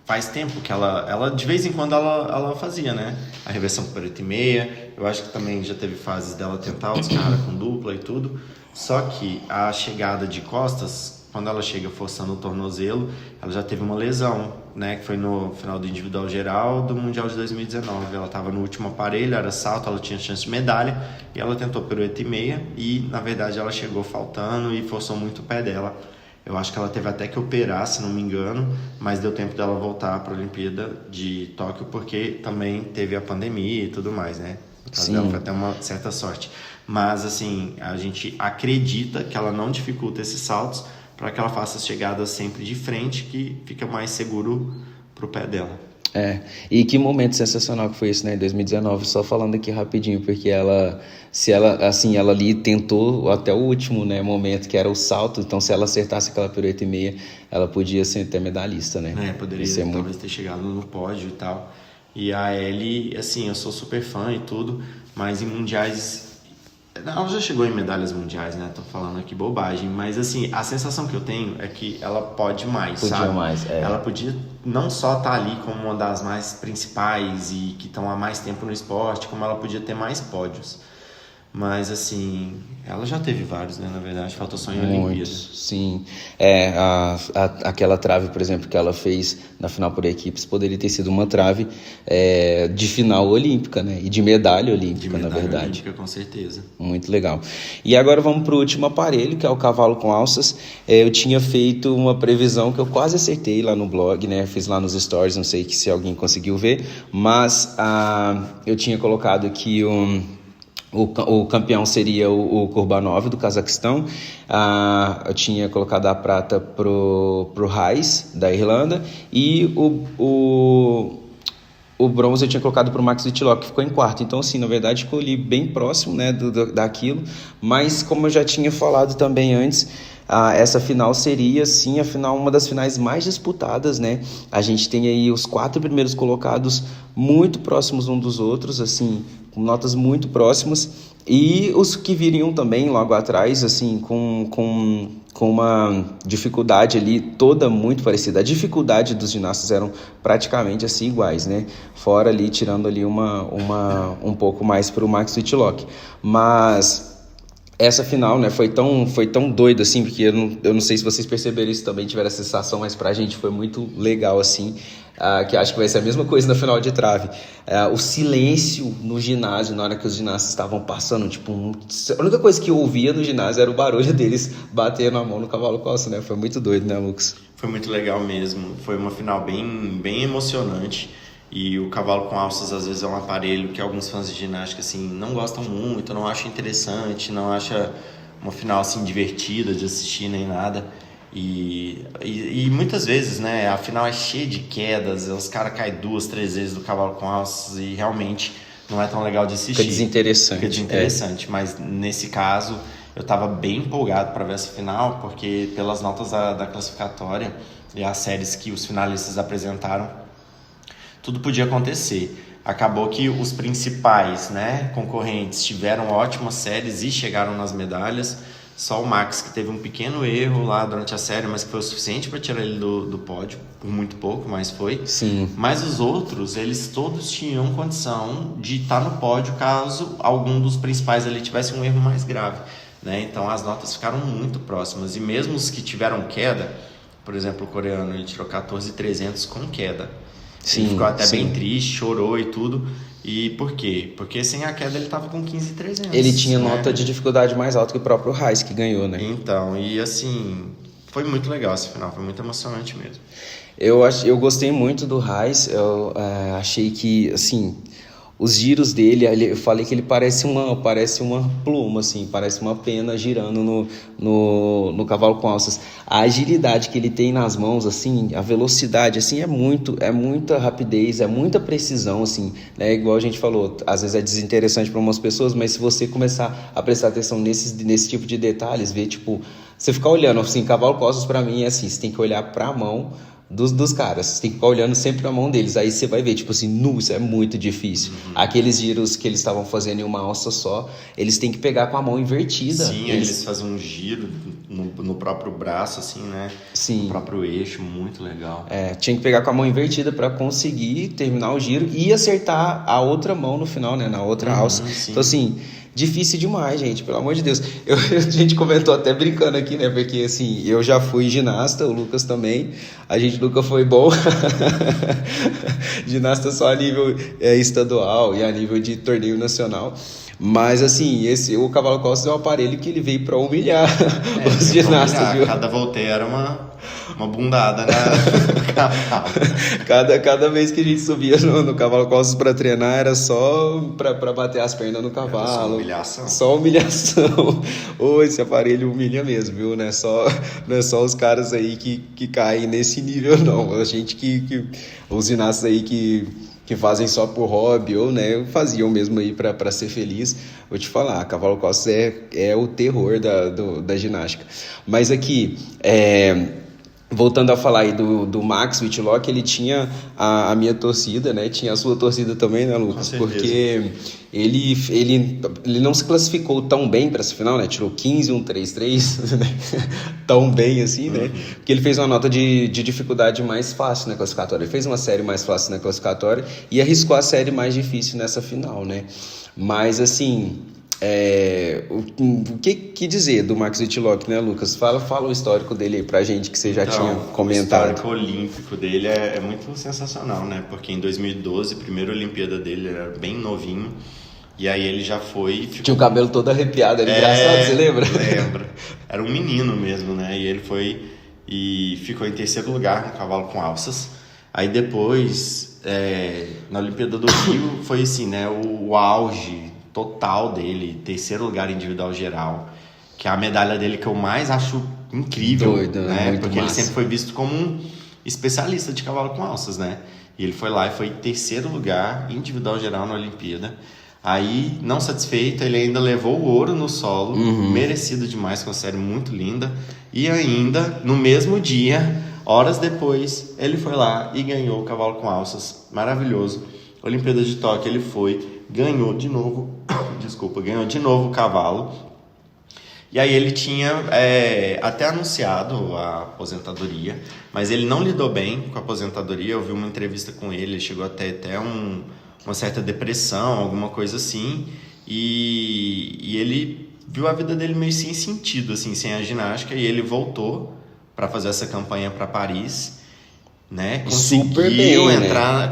faz tempo que ela de vez em quando ela fazia, né? A reversão com pirueta e meia. Eu acho que também já teve fases dela tentar os caras com dupla e tudo. Só que a chegada de costas, quando ela chega forçando o tornozelo, ela já teve uma lesão, né? Que foi no final do individual geral do Mundial de 2019. Ela estava no último aparelho, era salto, ela tinha chance de medalha, e ela tentou pirueta e meia, e na verdade ela chegou faltando e forçou muito o pé dela. Eu acho que ela teve até que operar, se não me engano, mas deu tempo dela voltar para a Olimpíada de Tóquio, porque também teve a pandemia e tudo mais, né? No caso dela foi até uma certa sorte. Mas, assim, a gente acredita que ela não dificulta esses saltos para que ela faça as chegadas sempre de frente, que fica mais seguro para o pé dela. E que momento sensacional que foi esse, né, em 2019, só falando aqui rapidinho, porque ela ali tentou até o último, né, momento, que era o salto, então se ela acertasse aquela pirueta e meia, ela podia ser até medalhista, né? Poderia talvez ter chegado no pódio e tal. E a Ellie, assim, eu sou super fã e tudo, mas em mundiais... Ela já chegou em medalhas mundiais, né? Tô falando aqui bobagem, mas assim, a sensação que eu tenho é que ela pode mais, sabe? Ela podia não só estar ali como uma das mais principais e que estão há mais tempo no esporte, como ela podia ter mais pódios. Mas assim, ela já teve vários, né? Na verdade, faltou só em Olimpíada. Sim. Aquela trave, por exemplo, que ela fez na final por equipes, poderia ter sido uma trave de final olímpica, né? E de medalha olímpica, na verdade. Olímpica, com certeza. Muito legal. E agora vamos para o último aparelho, que é o cavalo com alças. Eu tinha feito uma previsão que eu quase acertei lá no blog, né? Fiz lá nos stories, não sei se alguém conseguiu ver, mas eu tinha colocado aqui o campeão seria o Kurbanov, do Cazaquistão. Eu tinha colocado a prata pro Reis, da Irlanda. E o bronze eu tinha colocado pro Max Whitlock, que ficou em 4º. Então, assim, na verdade, ficou ali bem próximo, né, daquilo. Mas, como eu já tinha falado também antes, essa final seria, sim, uma das finais mais disputadas, né? A gente tem aí os 4 primeiros colocados muito próximos um dos outros, assim, com notas muito próximas, e os que viriam também logo atrás, assim, com uma dificuldade ali toda muito parecida. A dificuldade dos ginastas eram praticamente assim iguais, né? Fora ali, tirando ali um pouco mais para o Max Whitlock. Mas essa final, né, foi tão doido assim, porque eu não sei se vocês perceberam isso também, tiveram a sensação, mas pra gente foi muito legal assim, que acho que vai ser a mesma coisa na final de trave. O silêncio no ginásio, na hora que os ginastas estavam passando, tipo, a única coisa que eu ouvia no ginásio era o barulho deles batendo a mão no cavalo costa, né? Foi muito doido, né, Lucas? Foi muito legal mesmo, foi uma final bem, bem emocionante. E o cavalo com alças, às vezes, é um aparelho que alguns fãs de ginástica, assim, não gostam muito, não acham interessante, não acham uma final, assim, divertida de assistir nem nada. E muitas vezes, né, a final é cheia de quedas, os caras caem 2, 3 vezes do cavalo com alças e realmente não é tão legal de assistir. Fica desinteressante. Mas nesse caso, eu tava bem empolgado para ver essa final, porque pelas notas da classificatória e as séries que os finalistas apresentaram, tudo podia acontecer. Acabou que os principais, né, concorrentes tiveram ótimas séries e chegaram nas medalhas, Só o Max, que teve um pequeno erro lá durante a série, mas que foi o suficiente para tirar ele do pódio, por muito pouco, mas foi. Sim. Mas os outros, eles todos tinham condição de estar no pódio caso algum dos principais ali tivesse um erro mais grave, né? Então as notas ficaram muito próximas. E mesmo os que tiveram queda, por exemplo, o coreano, ele tirou 14.300 com queda. Sim, ele ficou até sim. bem triste, chorou e tudo. E por quê? Porque sem a queda ele tava com 15.300. Ele tinha né? nota de dificuldade mais alta que o próprio Reis, que ganhou, né? Então, e assim, foi muito legal esse final, foi muito emocionante mesmo. Eu gostei muito do Reis, eu achei que, assim, os giros dele, eu falei que ele parece uma pluma, assim, parece uma pena girando no cavalo com alças. A agilidade que ele tem nas mãos, assim, a velocidade, assim, é muita rapidez, é muita precisão, assim, né? Igual a gente falou, às vezes é desinteressante para algumas pessoas, mas se você começar a prestar atenção nesse tipo de detalhes, ver, tipo, você ficar olhando, assim, cavalo com alças pra mim é assim, você tem que olhar pra mão dos caras, você tem que ficar olhando sempre a mão deles, aí você vai ver, tipo assim, isso é muito difícil. Aqueles giros que eles estavam fazendo em uma alça só, eles têm que pegar com a mão invertida. Sim, eles fazem um giro no próprio braço, assim, né? Sim. No próprio eixo, muito legal. Tinha que pegar com a mão invertida para conseguir terminar o giro e acertar a outra mão no final, né? Na outra alça. Sim. Então, assim, difícil demais, gente, pelo amor de Deus. A gente comentou até brincando aqui, né? Porque, assim, eu já fui ginasta, o Lucas também. A gente nunca foi bom. Ginasta só a nível estadual e a nível de torneio nacional. Mas, assim, o cavalo costas é um aparelho que ele veio para humilhar os ginastas, viu? Cada volteio era uma bundada no cavalo. Cada vez que a gente subia no cavalo costas para treinar era só para bater as pernas no cavalo. Era só humilhação. Só humilhação. Esse aparelho humilha mesmo, viu? Não é só os caras aí que caem nesse nível, não. A gente os ginastas aí que fazem só por hobby ou, né, faziam mesmo aí para ser feliz. Vou te falar, cavalo costas é o terror da ginástica. Mas aqui, voltando a falar aí do Max Whitlock, ele tinha a minha torcida, né? Tinha a sua torcida também, né, Lucas? Com certeza. Porque ele não se classificou tão bem para essa final, né? Tirou 15.133, né? Tão bem assim, né? Porque ele fez uma nota de dificuldade mais fácil na classificatória. Ele fez uma série mais fácil na classificatória e arriscou a série mais difícil nessa final, né? Mas, assim... o que dizer do Max Whitlock, né, Lucas? Fala o histórico dele aí pra gente, que você já tinha comentado. O histórico olímpico dele é muito sensacional, né? Porque em 2012, a primeira Olimpíada dele era bem novinho. E aí ele já foi... Tinha o cabelo todo arrepiado, era engraçado, você lembra? Lembro. Era um menino mesmo, né? E ele foi e ficou em terceiro lugar no cavalo com alças. Aí depois, na Olimpíada do Rio, foi assim, né? O auge total dele, terceiro lugar individual geral, que é a medalha dele que eu mais acho incrível. Doido, né? muito Porque massa. ele sempre foi visto como um especialista de cavalo com alças, né? E ele foi lá e foi terceiro lugar individual geral na Olimpíada. Aí, não satisfeito, ele ainda levou o ouro no solo, merecido demais, com uma série muito linda. E ainda, no mesmo dia, horas depois, ele foi lá e ganhou o cavalo com alças. Maravilhoso. Olimpíada de Tóquio ele foi, ganhou de novo o cavalo. E aí ele tinha até anunciado a aposentadoria, mas ele não lidou bem com a aposentadoria. Eu vi uma entrevista com ele chegou até uma certa depressão, alguma coisa assim, e ele viu a vida dele meio sem sentido, assim, sem a ginástica, e ele voltou para fazer essa campanha para Paris, né? Super bem,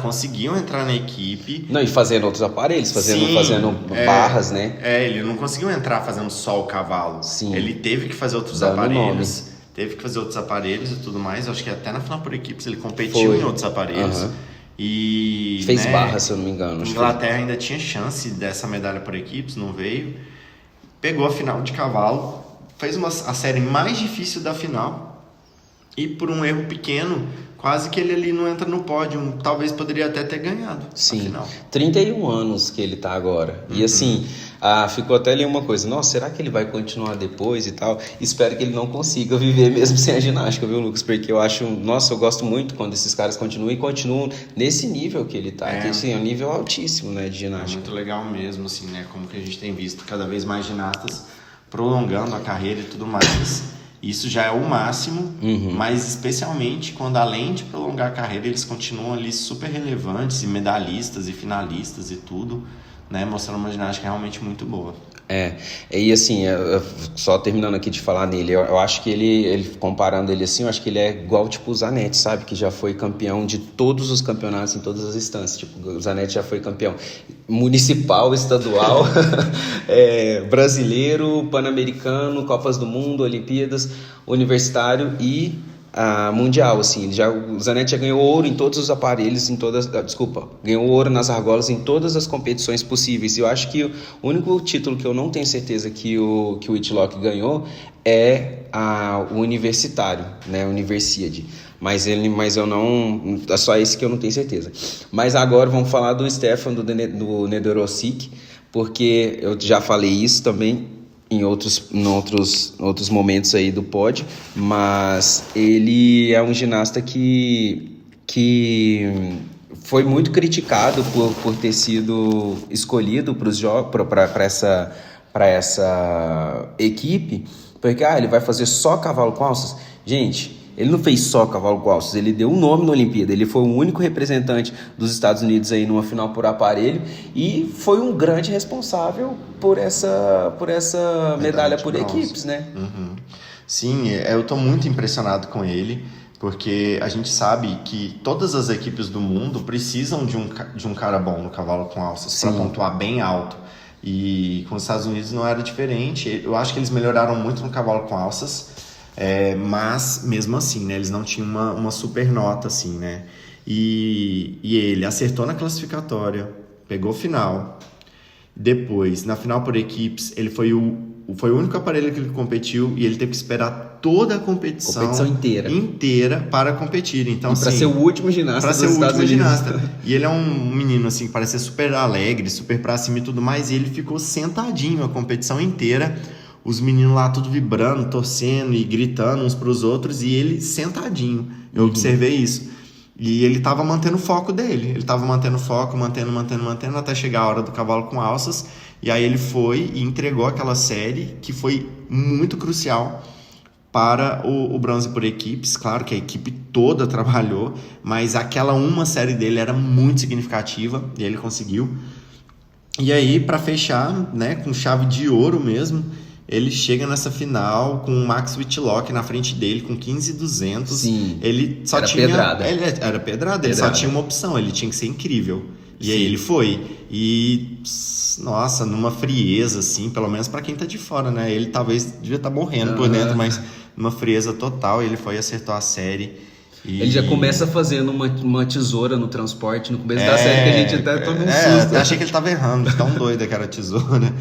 Conseguiu entrar na equipe. Não, e fazendo outros aparelhos, fazendo barras, né? Ele não conseguiu entrar fazendo só o cavalo. Sim. Ele teve que fazer outros Dando aparelhos. Teve que fazer outros aparelhos e tudo mais. Acho que até na final por equipes ele competiu em outros aparelhos. E fez barra, se eu não me engano. A Inglaterra ainda tinha chance dessa medalha por equipes, não veio. Pegou a final de cavalo, fez a série mais difícil da final e por um erro pequeno, quase que ele ali não entra no pódio. Talvez poderia até ter ganhado a final. 31 anos que ele tá agora. E assim, ficou até ali uma coisa. Nossa, será que ele vai continuar depois e tal? Espero que ele não consiga viver mesmo sem a ginástica, viu, Lucas? Porque eu acho... Nossa, eu gosto muito quando esses caras continuam nesse nível que ele tá. Que assim, é um nível altíssimo, né, de ginástica. Muito legal mesmo, assim, né? Como que a gente tem visto cada vez mais ginastas prolongando a carreira e tudo mais. Isso já é o máximo, mas especialmente quando, além de prolongar a carreira, eles continuam ali super relevantes e medalhistas e finalistas e tudo, né? Mostrando uma ginástica realmente muito boa. E assim, só terminando aqui de falar nele, eu acho que ele, comparando ele assim, eu acho que ele é igual, tipo, o Zanetti, sabe? Que já foi campeão de todos os campeonatos em todas as instâncias. Tipo, o Zanetti já foi campeão municipal, estadual, brasileiro, pan-americano, Copas do Mundo, Olimpíadas, universitário e mundial, assim. O Zanetti já ganhou ouro em todos os aparelhos, ganhou ouro nas argolas em todas as competições possíveis. E eu acho que o único título que eu não tenho certeza que o Whitlock ganhou é o universitário, né, Universiade. Mas eu não, é só esse que eu não tenho certeza. Mas agora vamos falar do Stefan, do Nedorosik, porque eu já falei isso também em outros momentos aí do pódio, mas ele é um ginasta que foi muito criticado por ter sido escolhido para essa equipe, porque ele vai fazer só cavalo com alças. Gente, ele não fez só cavalo com alças, ele deu um nome na Olimpíada, ele foi o único representante dos Estados Unidos aí numa final por aparelho e foi um grande responsável por essa medalha por equipes, né? Sim, eu tô muito impressionado com ele, porque a gente sabe que todas as equipes do mundo precisam de um cara bom no cavalo com alças para pontuar bem alto. E com os Estados Unidos não era diferente. Eu acho que eles melhoraram muito no cavalo com alças, mas mesmo assim, né, eles não tinham uma super nota assim, né? E ele acertou na classificatória, pegou final. Depois, na final por equipes, ele foi o único aparelho que ele competiu e ele teve que esperar toda a competição inteira para competir. Então, para ser o último ginasta dos Estados Unidos. E ele é um menino assim, que parece ser super alegre, super pra cima e tudo mais, e ele ficou sentadinho a competição inteira. Os meninos lá tudo vibrando, torcendo e gritando uns pros outros, e ele sentadinho. Eu observei isso. E ele tava mantendo o foco dele. Ele tava mantendo o foco, mantendo, até chegar a hora do cavalo com alças. E aí ele foi e entregou aquela série que foi muito crucial para o bronze por equipes. Claro que a equipe toda trabalhou, mas aquela uma série dele era muito significativa e ele conseguiu. E aí, para fechar, né, com chave de ouro mesmo, ele chega nessa final com o Max Whitlock na frente dele, com 15,200. Sim, ele só era tinha pedrada. Era pedrada, ele só tinha uma opção, ele tinha que ser incrível. E aí ele foi. E, nossa, numa frieza, assim, pelo menos pra quem tá de fora, né? Ele talvez devia estar morrendo por dentro, mas numa frieza total, ele foi e acertou a série. Ele já começa fazendo uma tesoura no transporte no começo da série, que a gente até toma um susto. Eu achei que ele tava errando, tão doido que era a tesoura.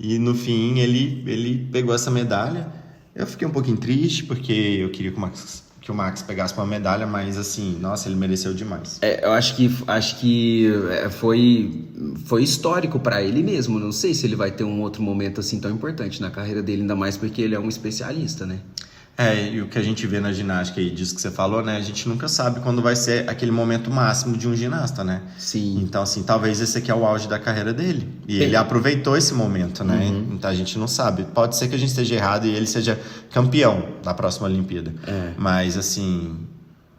E no fim ele pegou essa medalha. Eu fiquei um pouquinho triste, porque eu queria que o Max pegasse uma medalha, mas assim, nossa, ele mereceu demais. Eu acho que foi histórico para ele mesmo. Não sei se ele vai ter um outro momento assim tão importante na carreira dele, ainda mais porque ele é um especialista, né? E o que a gente vê na ginástica aí, disso que você falou, né? A gente nunca sabe quando vai ser aquele momento máximo de um ginasta, né? Sim. Então, assim, talvez esse aqui é o auge da carreira dele. E ele aproveitou esse momento, né? Então, a gente não sabe. Pode ser que a gente esteja errado e ele seja campeão da próxima Olimpíada. Mas, assim,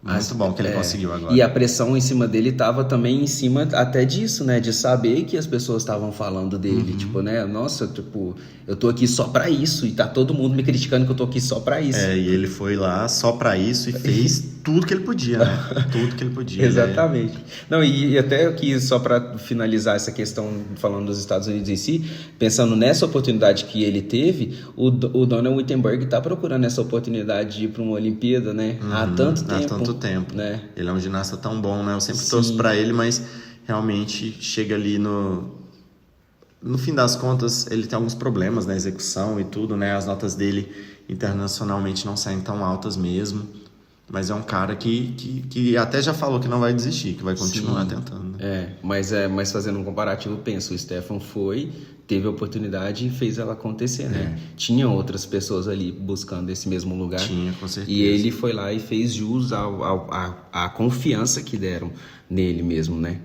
muito bom que ele conseguiu agora. E a pressão em cima dele tava também em cima até disso, né? De saber que as pessoas estavam falando dele. Tipo, né? Nossa, tipo, eu tô aqui só pra isso. E tá todo mundo me criticando que eu tô aqui só pra isso. E ele foi lá só pra isso e fez tudo que ele podia, né? Tudo que ele podia. Exatamente. Não, e até aqui, só pra finalizar essa questão, falando dos Estados Unidos em si, pensando nessa oportunidade que ele teve, o Donald Wittenberg tá procurando essa oportunidade de ir pra uma Olimpíada, né? Há tanto tempo. Né? Ele é um ginasta tão bom, né? Eu sempre torço pra ele, mas realmente chega ali no fim das contas, ele tem alguns problemas na execução e tudo, né? As notas dele internacionalmente não saem tão altas mesmo. Mas é um cara que até já falou que não vai desistir, que vai continuar tentando. Mas fazendo um comparativo, penso, o Stefan foi, teve a oportunidade e fez ela acontecer, né? Tinha outras pessoas ali buscando esse mesmo lugar. Tinha, com certeza. E ele foi lá e fez jus à confiança que deram nele mesmo, né?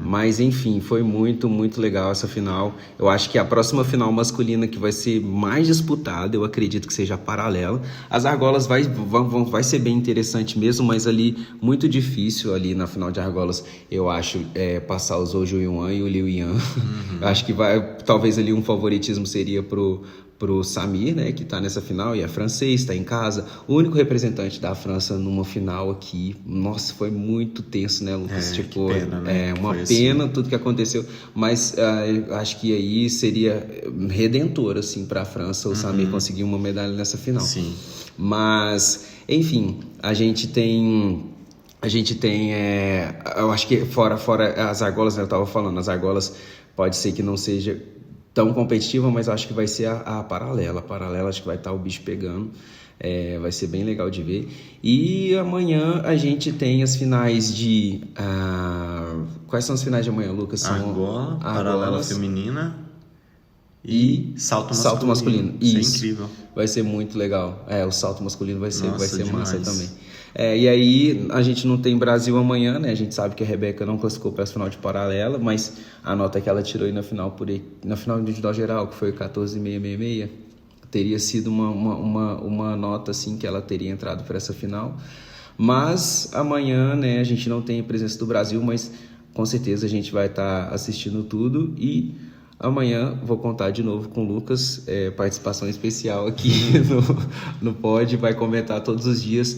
Mas, enfim, foi muito, muito legal essa final. Eu acho que a próxima final masculina que vai ser mais disputada, eu acredito que seja a paralela. As argolas vai ser bem interessante mesmo, mas ali muito difícil ali na final de argolas, eu acho, passar o Zhou Junyuan e o Liu Yan. Eu acho que talvez ali um favoritismo seria pro Samir, né, que tá nessa final, e é francês, tá em casa. O único representante da França numa final aqui. Nossa, foi muito tenso, né, Lucas? Tipo, que pena, né? Uma Foi pena assim. tudo que aconteceu, mas eu acho que aí seria redentor, assim, pra França o Samir conseguir uma medalha nessa final. Sim. Mas, enfim, a gente tem, eu acho que fora as argolas, né, eu tava falando, as argolas pode ser que não seja tão competitiva, mas eu acho que vai ser a paralela. A paralela acho que vai estar o bicho pegando. Vai ser bem legal de ver. E amanhã a gente tem as finais de... quais são as finais de amanhã, Lucas? São Argola, paralela argolas feminina e salto masculino. Isso. Isso é incrível. Vai ser muito legal. O salto masculino vai ser Nossa, massa demais. também. E aí, a gente não tem Brasil amanhã, né? A gente sabe que a Rebeca não classificou para essa final de paralela, mas a nota que ela tirou aí na final do individual geral, que foi 14.666, teria sido uma nota, assim, que ela teria entrado para essa final. Mas amanhã, né, a gente não tem a presença do Brasil, mas com certeza a gente vai estar assistindo tudo e... Amanhã vou contar de novo com o Lucas, participação especial aqui no Pod, vai comentar todos os dias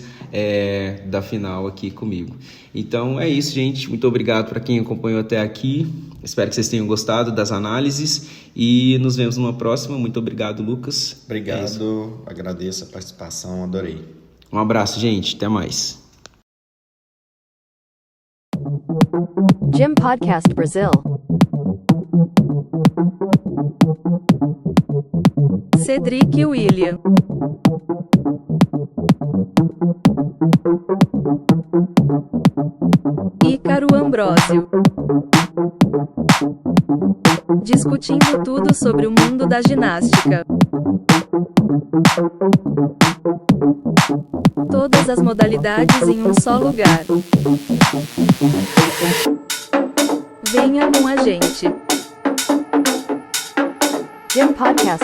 da final aqui comigo. Então é isso, gente. Muito obrigado para quem acompanhou até aqui. Espero que vocês tenham gostado das análises e nos vemos numa próxima. Muito obrigado, Lucas. Obrigado, agradeço a participação, adorei. Um abraço, gente. Até mais. Gym Podcast Brazil. Cedric William. Ícaro Ambrósio. Discutindo tudo sobre o mundo da ginástica. Todas as modalidades em um só lugar. Venha com a gente. Gym Podcast.